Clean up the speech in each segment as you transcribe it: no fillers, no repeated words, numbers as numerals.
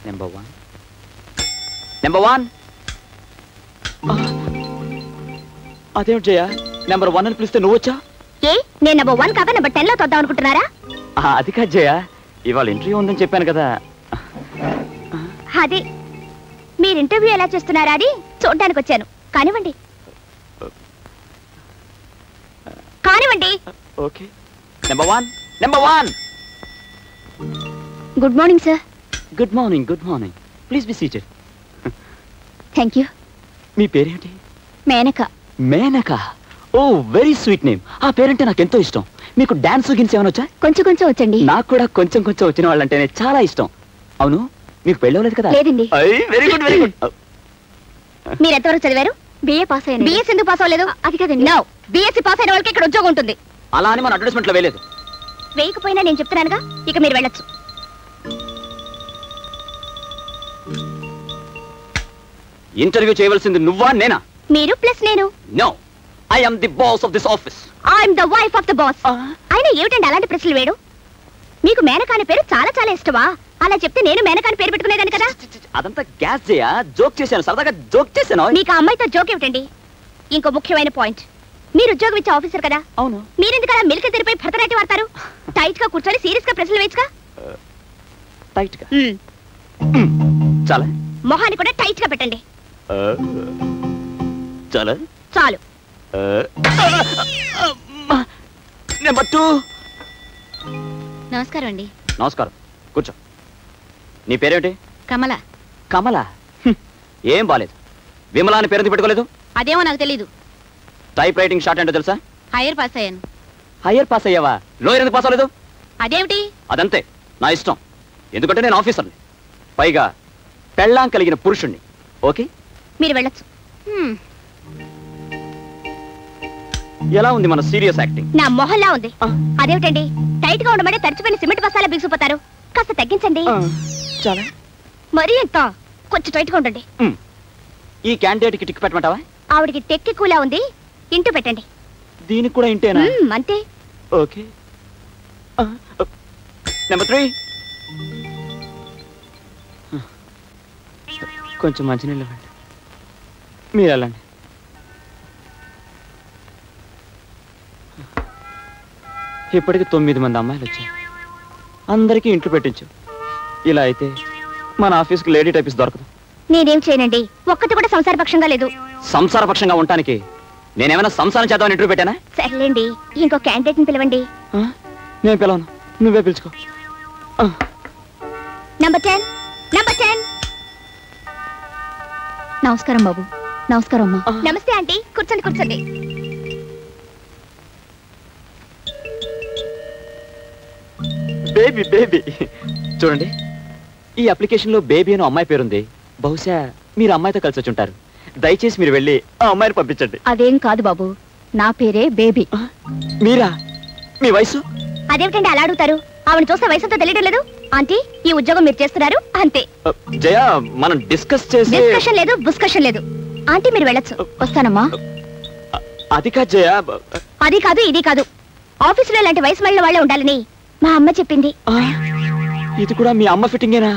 Number 1 అదేమిటి జయ number 1 అని పిలిస్తే నువ్వు వచ్చా? ఏ నేను నెంబర్ 1 కాక నెంబర్ 10 లో తొద్దాం అనుకుంటున్నారా? అది కాదు జయ, ఇవాళ ఇంటర్వ్యూ ఉందని చెప్పాను కదా. అదే మీరు ఇంటర్వ్యూ ఎలా చేస్తున్నారా అని చూడడానికి వచ్చాను. కానివ్వండి కానివ్వండి. Okay number 1. Good morning sir. Good morning. Please be seated. Thank you. మీ పేరేంటి? Menaka. Menaka? Oh very sweet name. ఆ పేరంటే నాకు ఎంతో ఇష్టం. మీకు డాన్స్ గిన్స్ ఏమైనా వచ్చా? కొంచెం వచ్చండి. నాకు కూడా కొంచెం వచ్చిన వాళ్ళంటేనే చాలా ఇష్టం. అవును మీకు పెళ్ళవలేదు కదా? లేదండి. Very good. మీరు ఎంతవరకు చదివారు? బిఏ పాస్ అయ్యాను. బిఎస్ ఎందుకు పాస్ అవ్వలేదు? అది కదండి. నో, బిఎస్సీ పాస్ అయిన వాళ్ళకి ఇక్కడ ఉద్యోగం ఉంటుంది. అలా అని మన అడ్వర్టైజ్మెంట్ లో వేయలేదు. వేయకపోయినా నేను చెప్తున్నానుగా, ఇక మీరు వెళ్ళొచ్చు. ఇంటర్వ్యూ చేయవలసింది నువ్వా నేనా? మీరు ప్లస్ నేను. No, I am the boss of this office. I am the wife of the boss. అయినా ఏమిటండి అలాంటి ప్రశ్నలు వేడు? మీకు మేనక అనే పేరు చాలా చాలా ఇష్టమా? అలా చెప్తే నేను మేనక అని పేరు పెట్టుకునేదాన్ని కదా. అదంతా గ్యాస్ చేయా, జోక్ చేశాను, సరదాగా జోక్ చేశాను. మీకు ఆ అమ్మాయితో జోక్ ఏమిటండి? ఇంకో ముఖ్యమైన పాయింట్, మీరు ఉద్యోగం ఇచ్చే ఆఫీసర్ కదా. అవును. మీరెందుకు అలా మిల్క్ తెరిపోయి భరతనాట్యం వాడతారు? టైట్ గా కూర్చొని సీరియస్ గా ప్రశ్నలు వేయచ్చుగా. టైట్ గా చాలా, మొహాన్ని కూడా టైట్ గా పెట్టండి. చాలా చాలు. నెంబర్ 2. నమస్కారం అండి. నమస్కారం, కూర్చో. నీ పేరేమిటి? కమల. కమల? ఏం బాలేదు. విమలా అని పేరు పెట్టుకోలేదు? అదేమో నాకు తెలీదు. టైప్ రైటింగ్ షార్ట్ ఏంటో తెలుసా? హైయర్ పాస్ అయ్యాను. హైయర్ పాస్ అయ్యావా? లోయర్ ఎందుకు పాస్ అవ్వలేదు? అదేమిటి? అదంతే, నా ఇష్టం. ఎందుకంటే నేను ఆఫీసర్ని, పైగా పెళ్ళాం కలిగిన పురుషుణ్ణి. ఓకే, మీరు వెళ్ళొచ్చు. ఎలా ఉంది మన సీరియస్ యాక్టింగ్? నా మొహల్లా ఉంది. అదేమిటండి, టైట్ గా ఉండమంటే తడిచిపోయిన సిమెంట్ బస్సాలా బిగుసిపోతారు. కాస్త తగ్గించండి. చాలా మరీ ఎంత, కొంచెం టైట్ గా ఉండండి. ఈ క్యాండిడేట్ కి టిక్ పెట్టమంటావా? ఆవిడికి టెక్కి కూలా ఉంది, ఇంటూ పెట్టండి. దీనికి కూడా ఇంటేనా? అంతే. ఓకే. నెంబర్ 3. కొంచెం మంచినీళ్ళు ఇవ్వండి. మీరు వెళ్ళండి. ఇప్పటికి 9 మంది అమ్మాయిలు వచ్చారు. అందరికీ ఇంట్లో పెట్టించు. ఇలా అయితే మన ఆఫీస్కి లేడీ టైపిస్ట్ దొరకదు. నేనేం చేయనండి, ఒక్కటి కూడా సంసారపక్షంగా లేదు. సంసారపక్షంగా ఉండటానికి నేనేమైనా సంసారం చేద్దామని ఇంటర్వ్యూ పెట్టానా? సర్లేండి, ఇంకో క్యాండిడేట్ ని పిలవండి. నేను పిలవను, నువ్వే పిలుచుకో. నంబర్ 10. నమస్కారం బాబు. నమస్కారం అమ్మా. నమస్తే ఆంటీ, కూర్చోండి. బేబీ చూడండి, ఈ అప్లికేషన్ లో బేబీ అని అమ్మాయి పేరుంది. బహుశా మీరు అమ్మాయితో కలిసి వచ్చి ఉంటారు. దయచేసి మీరు వెళ్ళి ఆ అమ్మాయిని పంపించండి. అదేం కాదు బాబు, నా పేరే బేబీ. మీరా? మీ వయసు? అదేమిటండి అలా అడుగుతారు? ఆవిడ చూస్తే వయసుతో తెలియడం లేదు. ఆంటీ, ఈ ఉద్యోగం మీరు చేస్తున్నారు అంతే. జయ, మనం డిస్కషన్ లేదు, బుస్కషన్ లేదు. ఆంటీ మీరు వెళ్ళొచ్చు. వస్తానమ్మా. అది కాదు జయ. అది కాదు, ఇది కాదు. ఆఫీసులో ఇలాంటి వయసు మళ్ళీ వాళ్ళే ఉండాలని మా అమ్మ చెప్పింది. ఇది కూడా మీ అమ్మ ఫిట్టింగేనా?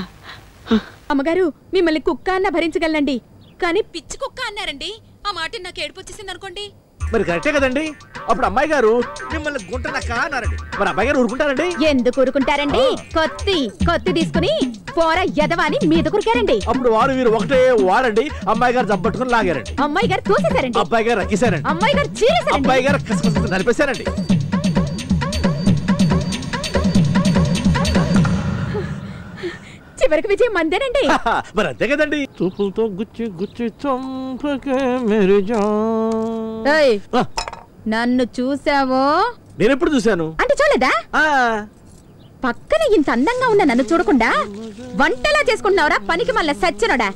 అమ్మగారు, మిమ్మల్ని కుక్క అన్న భరించగలండి, కానీ పిచ్చి కుక్క అన్నారండి. ఆ మాట నాకు ఏడుపు వచ్చేసింది అనుకోండి. మరి కరెక్టే కదండి. అప్పుడు అమ్మాయి గారు మిమ్మల్ని గుంటనక్క అన్నారండి. మరి అమ్మాయి గారు ఊరుకుంటారండి? ఎందుకు ఊరుకుంటారండి? కొత్తి తీసుకుని పోర ఎదవాని మీద కురికారండి. అప్పుడు వారు వీరు ఒకటే వాడండి. అమ్మాయి గారు జబ్బట్టుకుని లాగారండి. అమ్మాయి గారు తోసేశారండి. అబ్బాయి గారు రక్కేశారండి. అమ్మాయి గారు చీరేశారండి. అబ్బాయి గారు కసకస నలిపేశారండి. చివరికి విజయం మందేనండి. మరి అంతే కదండి. చూపులతో గుచ్చి చంపకే మేరీ జాన్. నన్ను చూసావో? నేను ఎప్పుడు చూశాను అంటే చూడలేదా? పక్కన ఇంత అందంగా ఉన్న నన్ను చూడకుండా వంటలా చేసుకుంటున్నావురా పనికి మళ్ళీ సచ్చినోడా?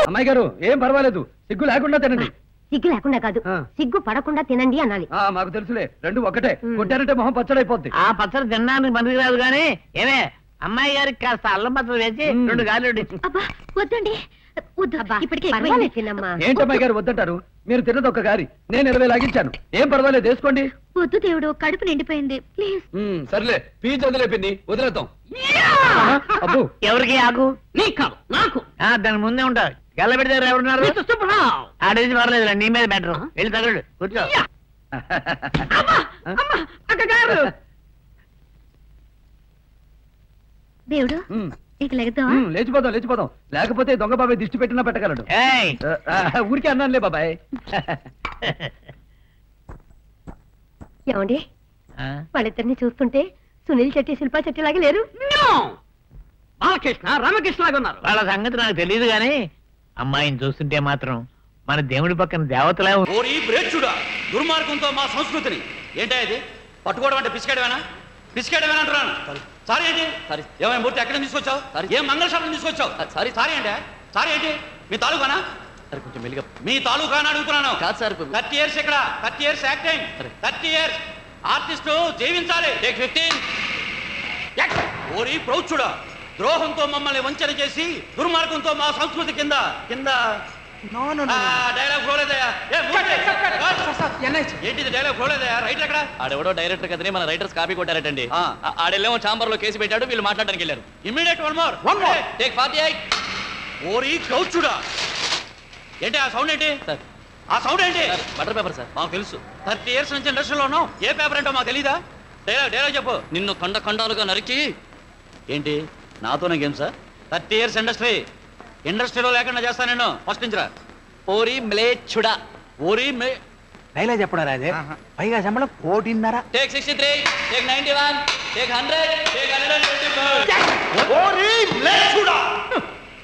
అమ్మాయి గారు ఏం పర్వాలేదు, సిగ్గు లేకుండా తినండి. సిగ్గు లేకుండా కాదు, సిగ్గు పడకుండా తినండి అనాలి. మాకు తెలుసులే, రెండు ఒకటే. కొట్టారంటే మొహం పచ్చడైపోద్ది. ఆ పచ్చడి తినడానికి మనకి రాదు గానీ ఏమే అమ్మాయి గారికి కాస్త అల్లం పచ్చడి వేసి 2 గాలి వద్దండి, ఇప్పటికే ఏంటమ్మాయి గారు వద్దంటారు? మీరు తిన్నది ఒక గారి, నేను 20 లాగించాను. ఏం పర్వాలేదు, వేసుకోండి. వద్దు దేవుడు, కడుపు నిండిపోయింది, ప్లీజ్. సర్లే, ఫీజు వదిలే పిన్ని, వదిలేద్దాం. అబ్బు, ఎవరికి ఆగు? నీకు కాదు, నాకు. దాని ముందే ఉంటావు. గల్లబెడితే ఎవరున్నారు? ఆడేది పర్లేదు, నీ మీద బెటర్. వెళ్ళి తగలడు, కూర్చో. దేవుడు ఇక లెగదాం. లేచిపోదాం. లేకపోతే దొంగ బాబాయ్ దిష్టి పెట్టినా పెట్టగలడు. ఊరికే అన్నానులే బాబాయ్. ఏమండి, వాళ్ళిద్దరిని చూస్తుంటే సునీల్ చెట్టి, శిల్పా చెట్టి లాగా లేరు. బాలకృష్ణ, రామకృష్ణ లాగా ఉన్నారు. వాళ్ళ సంగతి నాకు తెలియదు గాని అమ్మాయిని చూస్తుంటే మాత్రం మన దేవుడి పక్కన దేవతలే. ఓరి బ్రేచుడా, దుర్మార్గంతో మా సంస్కృతిని ఏంటా ఇది? పట్టుకోవడం అంటే పిసికేయడమేనా అంటున్నాను. సారీ ఏంటి? సారీ. ఏమైనా మూర్తి ఎక్కడ తీసుకొచ్చావు? ఏం మంగళశాలను తీసుకొచ్చావు? సారీ అంటే సారీ ఏంటి? మీ తాలూకానా? సరే, కొంచెం మెల్లిగా. మీ తాలూకానా అడుగుతున్నాను. కాదు సార్. 30 years ఇక్కడ, 30 years యాక్టింగ్, 30 years ఆర్టిస్టు జీవించాలి. టేక్ 15. ఓరి ప్రౌచుడా, ద్రోహంతో మమ్మల్ని వంచన చేసి దుర్మార్గంతో మా సంస్కృతి కింద డైలాగ్ ఫ్లోలేదయ్యా. ఏంటిది డైలాగ్ ఫ్లోలేదయ్యా? రైటర్ ఎక్కడ? ఆడెవడో డైరెక్టర్ కదని మన రైటర్స్ కాపీ కొట్టారటండి. ఆడెళ్ళేమో ఛాంబర్ లో కేసు పెట్టాడు, వీళ్ళు మాట్లాడడానికి వెళ్ళారు. Immediate one more take 48. ఓరి ప్రౌచుడా, ఏంటి ఆ సౌండ్? ఏంటి ఆ సౌండ్? ఏంటి? Butter paper sir. మాకు తెలుసు. 30 years నుంచి ఇండస్ట్రీలో ఉన్నావు. ఏ పేపర్ ఏంటో మాకు తెలీదా? డైలాగ్ చెప్పు. నిన్ను ఖండాలుగా నరికి. ఏంటి నాతోనే గేమ్ సార్? 30 years ఇండస్ట్రీలో లేకుండా చేస్తా నేను. ఫస్ట్ నుంచి రా. ఓరి మ్లేచ్చుడా. ఓరి మే డైలాగ్ చెప్పడా అదే? పైగా శంబళం 1.5. Take 63, take 91, take 100, take 125. ఓరి మ్లేచ్చుడా,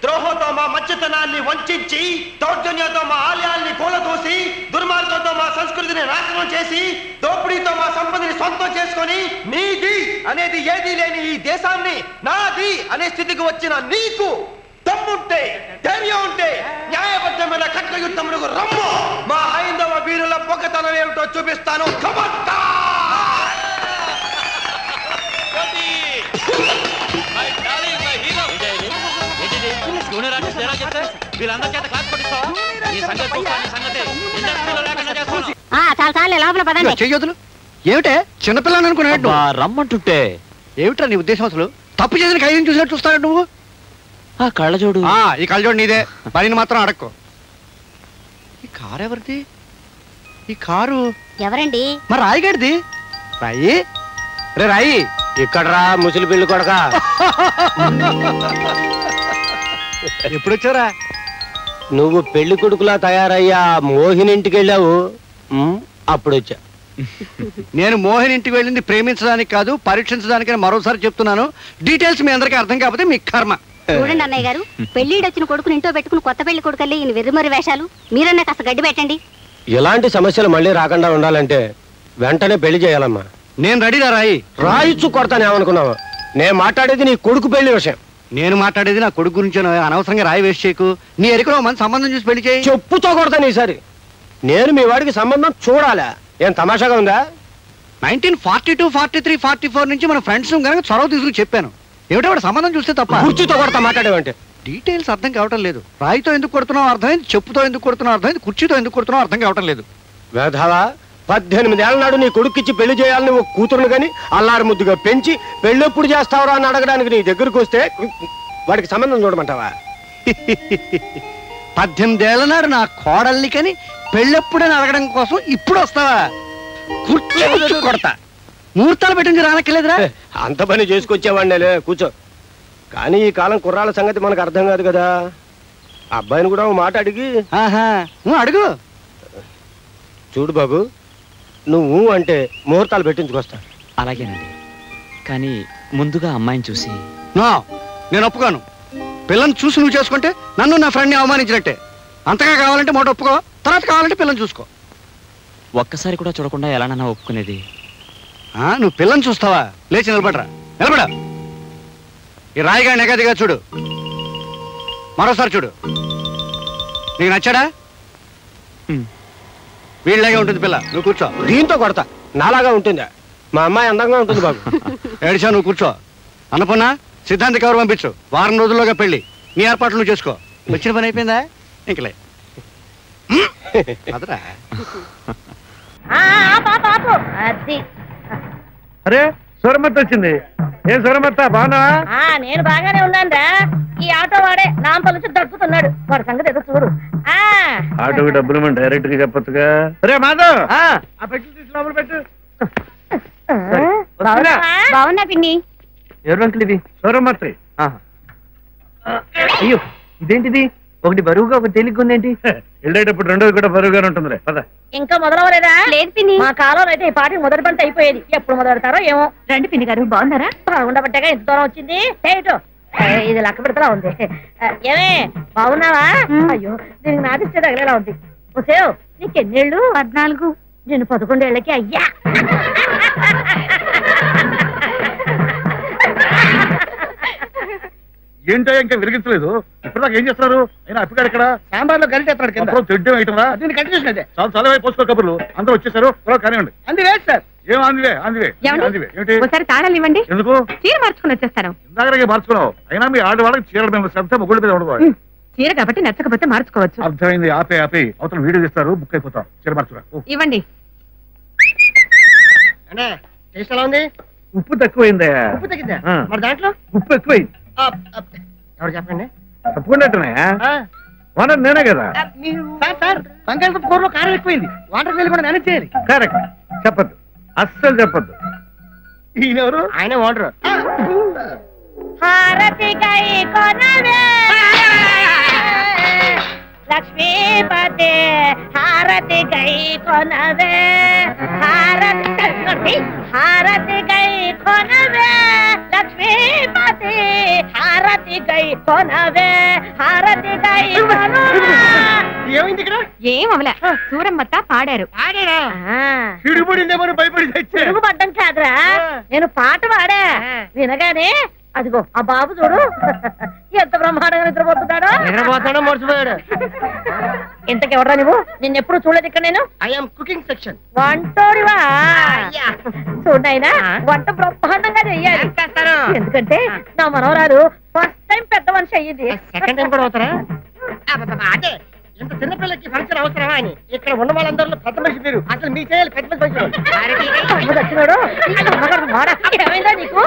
ద్రోహంతో మా మత్స్యతనాన్ని వంచి, దౌర్జన్యంతో మా ఆలయాల్ని కూలదోసి, దుర్మార్గంతో మా సంస్కృతిని నాశనం చేసి, దోపిడీతో మా సంపదని సొంతం చేసుకొని, నీది అనేది ఏదీ లేని ఈ దేశాన్ని నాది అనే స్థితికి వచ్చిన నీకు దమ్ముంటే, ధైర్యం ఉంటే న్యాయబద్ధమైన ఖడ్గయుద్ధములకు రమ్ము. మా హైందవ వీరుల పొగతనం ఏమిటో చూపిస్తాను. వీళ్ళందరి చేత క్లాస్ కొట్టిస్తావా? ఈ సంగతి ఇండస్ట్రీలో లేకుండా చేస్తాను. చాలా లోపల పదండి. చెయ్యొద్దులు ఏమిటే? చిన్నపిల్లని అనుకున్నాడు. రమ్మంటుంటే ఏమిట్రా నీ ఉద్దేశం? అసలు తప్పు చేసిన ఖైదీని చూసినట్టు చూస్తాడు నువ్వు. ఆ కళ్ళజోడు. ఈ కళ్ళజోడు నీదే, పనిని మాత్రం అడక్కు. ఈ కారు ఎవరిది? ఈ కారు ఎవరండి? మరి రాయిగడిది. రాయి రే రాయి, ఇక్కడ రా ముసలి పిల్లి కొడక. ఎప్పుడొచ్చారా? నువ్వు పెళ్లి కొడుకులా తయారయ్యా మోహిని ఇంటికి వెళ్ళావు, అప్పుడు వచ్చా. నేను మోహిని ఇంటికి వెళ్ళింది ప్రేమించడానికి కాదు, పరీక్షించడానికి. మరోసారి చెప్తున్నాను, డీటెయిల్స్ మీ అందరికీ అర్థం కాకపోతే మీ కర్మ. చూడండి అన్నయ్య గారు, పెళ్లిడొచ్చిన కొడుకుని ఇంట్లో పెట్టుకుని కొత్త పెళ్లి కొడుకల్లి ఈయన వెర్రిమరి వేషాలు. మీరన్నా కాస్త గడ్డి పెట్టండి. ఇలాంటి సమస్యలు మళ్ళీ రాకుండా ఉండాలంటే వెంటనే పెళ్లి చేయాలమ్మా. నేను రెడీరా రాయి. రాయిచ్చు కొడతాను ఏమనుకున్నావు? నేను మాట్లాడేది నీ కొడుకు పెళ్లి విషయం. నేను మాట్లాడేది నా కొడుకు గురించి. అనవసరంగా రాయి వేస్ట్ చేయకు. నీ ఎరికలో మంచి సంబంధం చూసి పెళ్లి చేయి. చెప్పుతో కొడతాను ఈసారి. నేను మీ వాడికి సంబంధం చూడాలా? ఏం తమాషాగా ఉందా? 1942, 43, 44 నుంచి మన ఫ్రెండ్స్ కనుక చొరవ తీసుకుని చెప్పాను. ఏమిటో వాడు సంబంధం చూస్తే తప్ప. కుర్చీతో కొడతా మాట్లాడేవంటే. డీటెయిల్స్ అర్థం కావటం లేదు. రాయితో ఎందుకు కొడుతున్నావు అర్థమైంది, చెప్పుతో ఎందుకు కొడుతున్నావు అర్థమైంది, కుర్చీతో ఎందుకు కొడుతున్నావు అర్థం కావటం లేదు. వేధవా, 18 ఏళ్ల నాడు నీ కొడుక్కిచ్చి పెళ్లి చేయాలని ఒక కూతురును గాని అల్లారు ముద్దుగా పెంచి పెళ్ళెప్పుడు చేస్తావురా అని అడగడానికి నీ దగ్గరకు వస్తే వాడికి సంబంధం చూడమంటావా? 18 ఏళ్ల నాడు నా కోడల్ని కని పెళ్ళెప్పుడని అడగడం కోసం ఇప్పుడు వస్తావా? కుర్చీ కొడతా. ముహూర్తాలు పెట్టింది రానక్కర్లేదురా. అంత పని చేసుకొచ్చేవాడినే, కూర్చో. కానీ ఈ కాలం కుర్రాళ్ళ సంగతి మనకు అర్థం కాదు కదా. అబ్బాయిని కూడా ఓ మాట అడిగి. నువ్వు అడుగు. చూడు బాబు, నువ్వు అంటే ముహూర్తాలు పెట్టించుకొస్తా. అలాగేనండి, కానీ ముందుగా అమ్మాయిని చూసి. నేను ఒప్పుకోను. పిల్లని చూసి నువ్వు చేసుకుంటే నన్ను నా ఫ్రెండ్ని అవమానించినట్టే. అంతగా కావాలంటే మాట ఒప్పుకో, తర్వాత కావాలంటే పిల్లని చూసుకో. ఒక్కసారి కూడా చూడకుండా ఎలానన్నా ఒప్పుకునేది? నువ్వు పిల్లని చూస్తావా? లేచి నిలబడరా, నిలబడ. ఈ రాయిగా నెగదిగా చూడు, మరోసారి చూడు. నీకు నచ్చాడా? వీళ్ళలాగే ఉంటుంది పిల్ల. నువ్వు కూర్చో. దీంతో కొడతా. నాలాగా ఉంటుందా? మా అమ్మాయి అందంగా ఉంటుంది బాబు. ఏడిచా, నువ్వు కూర్చో. అన్నపూర్ణ, సిద్ధాంతి కవర్ పంపించు. వారం రోజుల్లోగా పెళ్లి. నీ ఏర్పాట్లు నువ్వు చేసుకో. వచ్చిన పని అయిపోయిందా? ఇంకలే. అదరా అరే సూరమత్త వచ్చింది. ఏం సూరమత్త బాగున్నావా? నేను బాగానే ఉన్నానురా. ఈ ఆటో వాడే నాంపల నుంచి దక్కుతున్నాడు. వాడి సంగతి ఏదో చూడు. ఆటోకి డబ్బులు మనం డైరెక్ట్ గా చెప్పొచ్చుగా. అరే మాధవ్ ఆ పెట్టి తీసి లోపల పెట్టు. బాగున్నా పిన్ని. ఎవరు అంకుల్ ఇది? సూరమత్రి. అయ్యో ఇదేంటిది? ఒకటి బరువుగా ఒకటి తేలిగ్గా ఉందేంటి? వెళ్ళేటప్పుడు రెండోది కూడా బరువుగానే ఉంటుందిలే పద. ఇంకా మొదలవలేదా? లేదు పిన్ని. మా కాలంలో అయితే ఈ పాటి మొదటి పంట అయిపోయేది. ఎప్పుడు మొదలెడతారో ఏమో. రండి పిన్ని గారు, బాగున్నారా? బాగుండబట్టేగా ఇంత దూరం వచ్చింది. ఏటో ఇది లక్క పెడతలా ఉంది. ఏమే బాగున్నావా? అయ్యో దీనికి నాదిస్తే తగిలేలా ఉంది. ఓసేవ్ నీకెన్నేళ్ళు? 14. నేను 11 ఏళ్ళకి అయ్యా. ఏంటో ఇంకా విరిగించలేదు. ఇప్పటిదాకా ఏం చేస్తున్నారు? అయినా అప్పికాడు ఇక్కడ సాంబార్లో కలిసి ఎత్తాడు కింద చెడ్డం ఐటమా? దీన్ని కంటిన్యూషన్ అదే. చాలా చాలా పోసుకో కబుర్లు. అందరూ వచ్చేసారు. కానివ్వండి. అంది వేస్ట్ సార్. ఏం ఆందివే ఆందివే ఆందివే ఏమిటి? ఒకసారి తాళాలు ఇవ్వండి. ఎందుకు? చీర మార్చుకుని వచ్చేస్తాను. ఇందాక మార్చుకున్నావు. అయినా మీ ఆడవాళ్ళకి చీరల మీద శ్రద్ధ మొగుళ్ళ మీద ఉండదు. చీర కాబట్టి నచ్చకపోతే మార్చుకోవచ్చు. అర్థమైంది. ఆపే ఆపే అవతల వీడియో తీస్తారు. బుక్ అయిపోతాం. చీర మార్చుకురా. ఇవ్వండి. అంటే టేస్ట్ ఎలా ఉంది? ఉప్పు తక్కువైందా? ఉప్పు తగ్గిందా? మరి దాంట్లో ఉప్పు ఎక్కువైంది. ఎవరు చెప్పండి? తప్పకుండా ఓనర్ నేనే కదా. సార్ సార్ బంగాళదుంప కూరలో కారం ఎక్కువైంది. వాటర్ వెళ్ళి కూడా మేనేజ్ చేయాలి. కరెక్ట్. చెప్పద్దు, అస్సలు చెప్పద్దు. ఈయనెవరు? ఆయన ఓనరు. లక్ష్మీపతి హారతి గై కొనవే. హారతి గై కొనవే. లక్ష్మీపతి హారతి గై కొనవే. హారతి గై ఏమైంది ఇక్కడ? ఏం అవలే. సూరమ్మత్త పాడారు. ఆడారా? తిరుగుబడిందేమో భయపడి తిరుగుబడ్డం కాదురా, నేను పాట పాడా. వినగానే అదిగో ఆ బాబు చూడు ఎంత బ్రహ్మాండంగా నిద్రపోతున్నాడో. నిద్రపోతాడో మర్చిపోయాడు. ఇంతకెవరా నువ్వు? నిన్నెప్పుడు చూడలేదు ఇక్కడ నేను. I'm cooking section. వంటోడివా? చూడైనా వంట బ్రహ్మాండంగా చెయ్యాలి. ఎందుకంటే నా మనవరాలు ఫస్ట్ టైం పెద్ద మనిషి అయ్యింది. సెకండ్ టైం కూడా అవుతారా? అదే ఇంత చిన్నపిల్లకి ఫంక్షన్ అవసరమా అని ఇక్కడ ఉన్న వాళ్ళందరిలో పెద్ద మనిషి మీరు. అసలు మీ చేయాలి పెద్ద మనిషి. వచ్చినాడు ఏమైందా నీకు?